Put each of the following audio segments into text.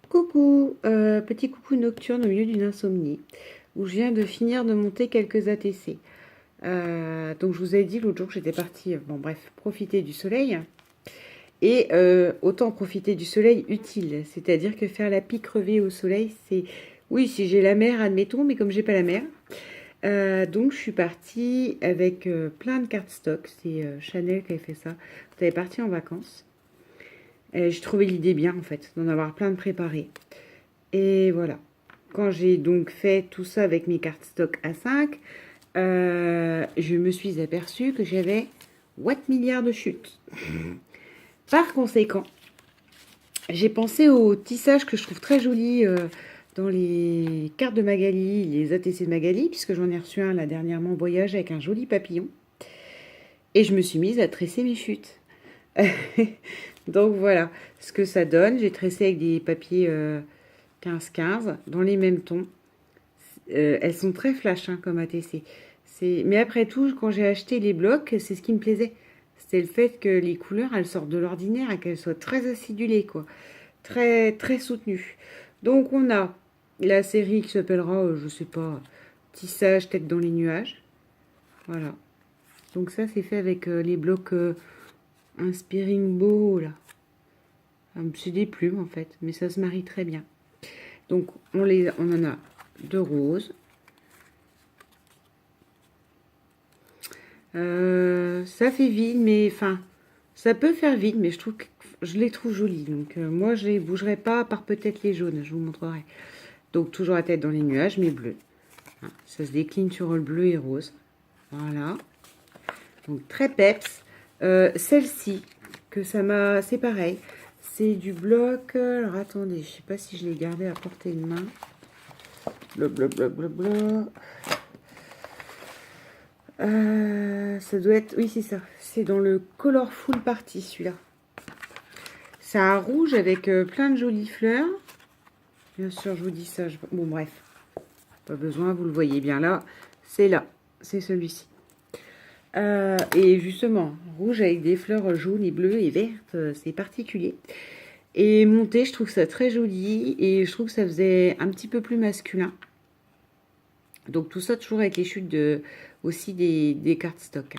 Coucou, petit coucou nocturne au milieu d'une insomnie, où je viens de finir de monter quelques ATC. Donc je vous ai dit l'autre jour que j'étais partie, bon bref, profiter du soleil. Et autant profiter du soleil utile, c'est-à-dire que faire la pique crevée au soleil, c'est... Oui, si j'ai la mer, admettons, mais comme j'ai pas la mer. Donc je suis partie avec plein de cartes stock, c'est Chanel qui avait fait ça. Vous avez parti en vacances. J'ai trouvé l'idée bien en fait, d'en avoir plein de préparés. Et voilà. Quand j'ai donc fait tout ça avec mes cartes stock A5, je me suis aperçue que j'avais Watt milliard de chutes. Par conséquent, j'ai pensé au tissage que je trouve très joli dans les cartes de Magali, les ATC de Magali, puisque j'en ai reçu un là dernièrement en voyage avec un joli papillon. Et je me suis mise à tresser mes chutes. Donc voilà ce que ça donne. J'ai tressé avec des papiers 15-15 dans les mêmes tons. Elles sont très flash hein, comme ATC. Mais après tout, quand j'ai acheté les blocs, c'est ce qui me plaisait. C'était le fait que les couleurs, elles sortent de l'ordinaire et qu'elles soient très acidulées, quoi. Très, très soutenues. Donc on a la série qui s'appellera, je sais pas, Tissage tête dans les nuages. Voilà. Donc ça, c'est fait avec les blocs Inspiring Bow, là. C'est des plumes, en fait, mais ça se marie très bien. Donc on en a deux roses. Ça fait vide, mais enfin, ça peut faire vide, mais je trouve que je les trouve jolies. Donc moi, je les bougerai pas, à part peut-être les jaunes, je vous montrerai. Donc toujours la tête dans les nuages, mais bleu. Hein, ça se décline sur le bleu et rose. Voilà. Donc très peps. Celle-ci, que ça m'a, c'est pareil. C'est du bloc. Alors attendez, je sais pas si je l'ai gardé à portée de main. Blablabla. Ça doit être... Oui, c'est ça. C'est dans le Colorful Party, celui-là. C'est un rouge avec plein de jolies fleurs. Bien sûr, je vous dis ça. Bon, bref. Pas besoin, vous le voyez bien là. C'est là. C'est celui-ci. Et justement, rouge avec des fleurs jaunes et bleues et vertes, c'est particulier. Et monté, je trouve ça très joli. Et je trouve que ça faisait un petit peu plus masculin. Donc tout ça toujours avec les chutes aussi des cartes stock.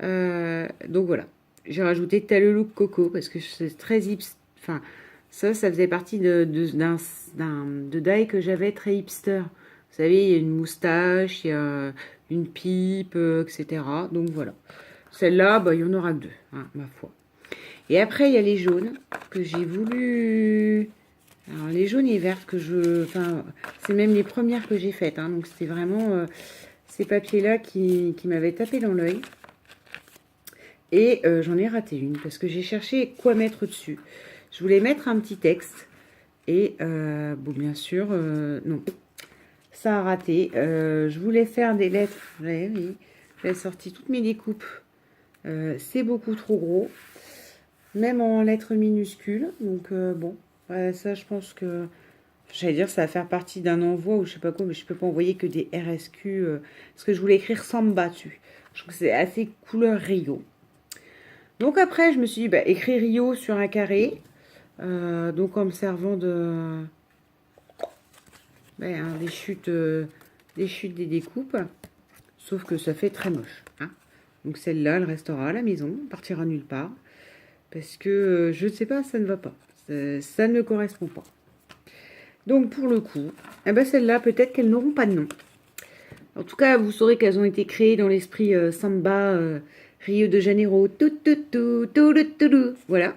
Donc voilà. J'ai rajouté T'as look coco parce que c'est très hipster. Enfin, ça faisait partie de die que j'avais très hipster. Vous savez, il y a une moustache, il y a une pipe, etc. Donc voilà. Celle-là, bah, il y en aura deux, hein, ma foi. Et après, il y a les jaunes que j'ai voulu... Alors, les jaunes et vertes que je... Enfin, c'est même les premières que j'ai faites. Hein, donc, c'était vraiment ces papiers-là qui m'avaient tapé dans l'œil. Et j'en ai raté une parce que j'ai cherché quoi mettre dessus. Je voulais mettre un petit texte. Et, bon, bien sûr, non. Ça a raté. Je voulais faire des lettres. Ouais, oui. J'ai sorti toutes mes découpes. C'est beaucoup trop gros. Même en lettres minuscules. Donc, bon. Ouais, ça, je pense que... J'allais dire, ça va faire partie d'un envoi ou je sais pas quoi, mais je peux pas envoyer que des RSQ. Parce que je voulais écrire Samba dessus. Je trouve que c'est assez couleur Rio. Donc après, je me suis dit, bah, écrire Rio sur un carré. Donc en me servant de... Ben, des chutes des découpes. Sauf que ça fait très moche. Hein. Donc celle-là, elle restera à la maison, partira nulle part. Parce que, je ne sais pas, ça ne va pas. Ça ne correspond pas. Donc pour le coup, eh ben celles-là, peut-être qu'elles n'auront pas de nom. En tout cas, vous saurez qu'elles ont été créées dans l'esprit samba, Rio de Janeiro, tout, tout, tout, tout, tout, tout, tout. Voilà.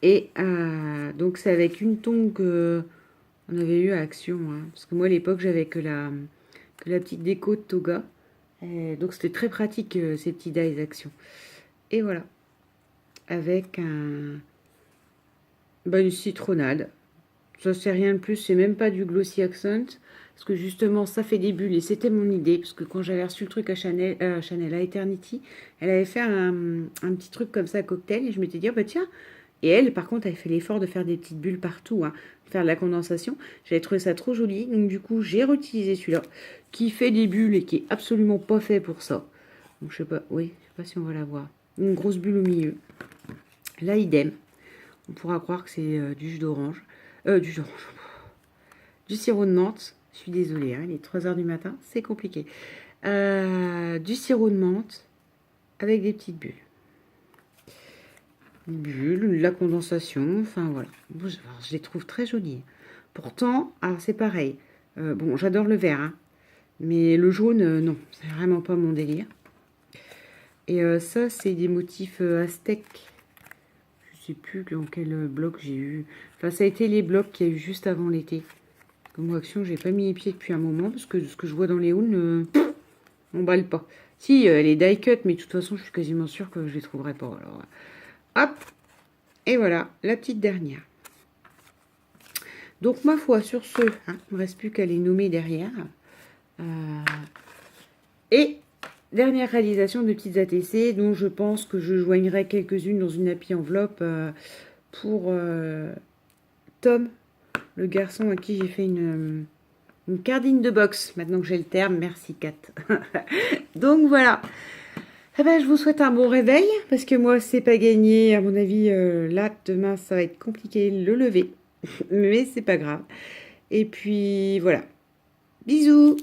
Et donc c'est avec une tongue que on avait eu à Action. Hein. Parce que moi à l'époque, j'avais que la petite déco de Toga. Et donc c'était très pratique ces petits dies Action. Et voilà. Avec une citronnade. Ça, c'est rien de plus, c'est même pas du glossy accent. Parce que justement, ça fait des bulles et c'était mon idée. Parce que quand j'avais reçu le truc à Chanel, à Eternity, elle avait fait un petit truc comme ça à cocktail. Et je m'étais dit, oh, bah tiens. Et elle, par contre, elle fait l'effort de faire des petites bulles partout, hein, de faire de la condensation. J'avais trouvé ça trop joli. Donc du coup, j'ai réutilisé celui-là, qui fait des bulles et qui est absolument pas fait pour ça. Donc je sais pas, oui, je sais pas si on va la voir. Une grosse bulle au milieu. Là, idem. On pourra croire que c'est du jus d'orange. Du sirop de menthe. Je suis désolée, hein, il est 3 heures du matin, c'est compliqué. Du sirop de menthe avec des petites bulles. La condensation, enfin voilà. Je les trouve très jolies. Pourtant, alors c'est pareil. Bon, j'adore le vert, hein, mais le jaune, non, c'est vraiment pas mon délire. Et ça, c'est des motifs aztèques. Je sais plus dans quel bloc j'ai eu. Enfin, ça a été les blocs qu'il y a eu juste avant l'été. Comme action, j'ai pas mis les pieds depuis un moment parce que ce que je vois dans les hauls, on balle pas. Si, les die cut, mais de toute façon, je suis quasiment sûre que je les trouverai pas. Alors, hop, et voilà, la petite dernière. Donc, ma foi, sur ce, hein, il ne reste plus qu'à les nommer derrière. Et dernière réalisation de petites ATC, dont je pense que je joignerai quelques-unes dans une happy enveloppe pour Tom, le garçon à qui j'ai fait une cardine de boxe. Maintenant que j'ai le terme, merci Kat. Donc voilà. Eh ben, je vous souhaite un bon réveil, parce que moi, c'est pas gagné. À mon avis, là, demain, ça va être compliqué le lever. Mais c'est pas grave. Et puis, voilà. Bisous!